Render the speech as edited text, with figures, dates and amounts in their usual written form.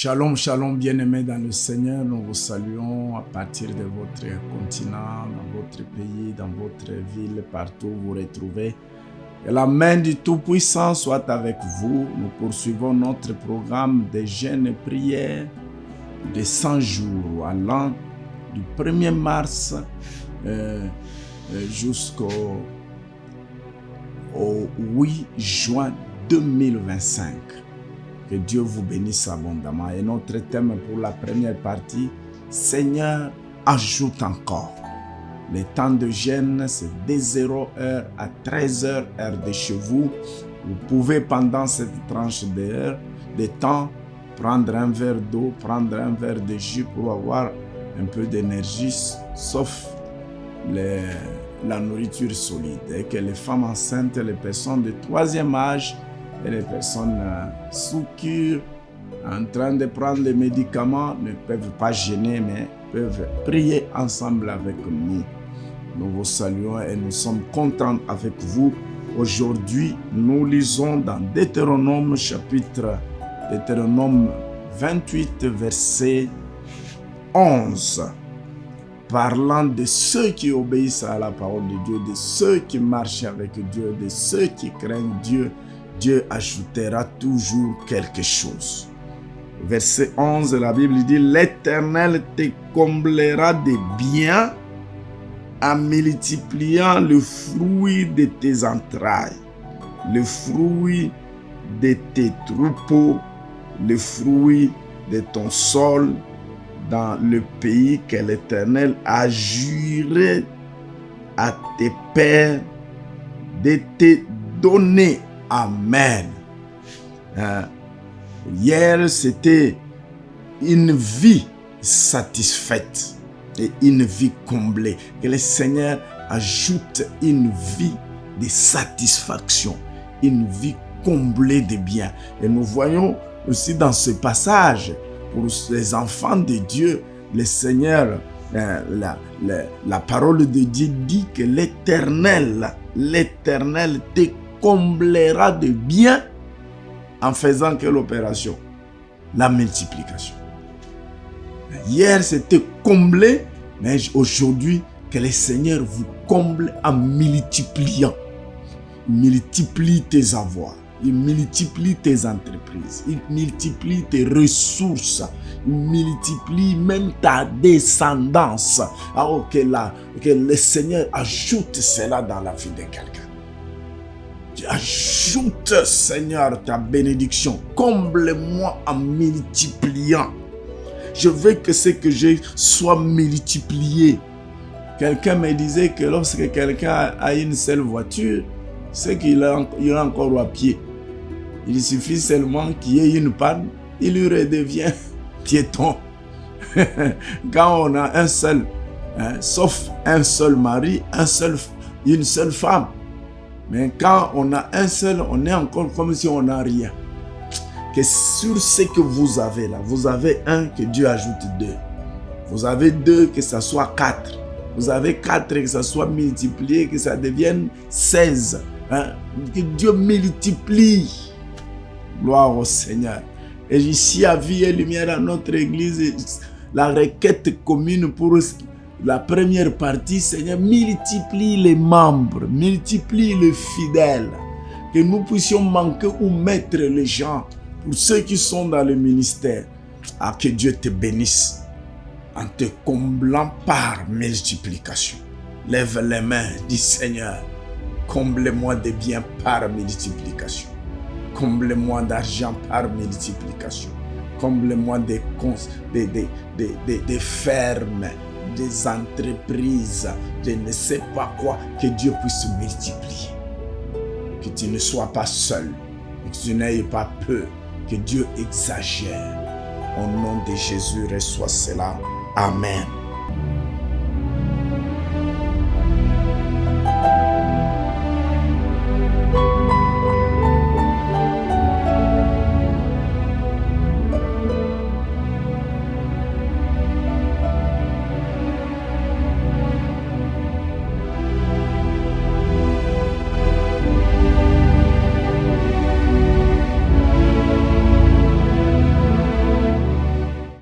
Shalom, shalom, bien-aimés dans le Seigneur. Nous vous saluons à partir de votre continent, dans votre pays, dans votre ville, partout où vous vous retrouvez. Que la main du Tout-Puissant soit avec vous. Nous poursuivons notre programme de jeûne et prière de 100 jours, allant du 1er mars jusqu'au 8 juin 2025. Que Dieu vous bénisse abondamment. Et notre thème pour la première partie, Seigneur, ajoute encore. Le temps de jeûne, c'est de 0h à 13h, heure de chez vous. Vous pouvez, pendant cette tranche de temps, prendre un verre d'eau, prendre un verre de jus pour avoir un peu d'énergie, sauf la nourriture solide. Et que les femmes enceintes, les personnes de 3e âge, et les personnes sous cure, en train de prendre des médicaments, ne peuvent pas jeûner, mais peuvent prier ensemble avec nous. Nous vous saluons et nous sommes contents avec vous. Aujourd'hui, nous lisons dans Deutéronome, chapitre Deutéronome 28, verset 11. Parlant de ceux qui obéissent à la parole de Dieu, de ceux qui marchent avec Dieu, de ceux qui craignent Dieu, Dieu ajoutera toujours quelque chose. Verset 11, la Bible dit, l'Éternel te comblera de biens en multipliant le fruit de tes entrailles, le fruit de tes troupeaux, le fruit de ton sol dans le pays que l'Éternel a juré à tes pères de te donner. Amen. Hier, c'était une vie satisfaite et une vie comblée. Que le Seigneur ajoute une vie de satisfaction, une vie comblée de biens. Et nous voyons aussi dans ce passage, pour les enfants de Dieu, le Seigneur, la parole de Dieu dit que l'Éternel te comblera de biens en faisant quelle opération? La multiplication. Hier, c'était comblé, mais aujourd'hui, que le Seigneur vous comble en multipliant. Il multiplie tes avoirs, il multiplie tes entreprises, il multiplie tes ressources, il multiplie même ta descendance. Alors que le Seigneur ajoute cela dans la vie de quelqu'un. Ajoute, Seigneur, ta bénédiction. Comble-moi en multipliant. Je veux que ce que j'ai soit multiplié. Quelqu'un me disait que lorsque quelqu'un a une seule voiture, c'est qu'il est encore à pied. Il suffit seulement qu'il y ait une panne, il lui redevient piéton. Quand on a un seul, sauf un seul mari, une seule femme. Mais quand on a un seul, on est encore comme si on n'a rien. Que sur ce que vous avez là, vous avez un, que Dieu ajoute 2. Vous avez 2, que ça soit 4. Vous avez 4, que ça soit multiplié, que ça devienne 16. Que Dieu multiplie. Gloire au Seigneur. Et ici à Vie et Lumière, à notre église, la requête commune pour la première partie, Seigneur, multiplie les membres, multiplie les fidèles, que nous puissions manquer ou mettre les gens, pour ceux qui sont dans le ministère, à que Dieu te bénisse en te comblant par multiplication. Lève les mains, dis Seigneur, comble-moi de biens par multiplication, comble-moi d'argent par multiplication, comble-moi des fermes, des entreprises, je ne sais pas quoi, que Dieu puisse multiplier. Que tu ne sois pas seul, que tu n'aies pas peur, que Dieu exagère. Au nom de Jésus, reçois cela. Amen.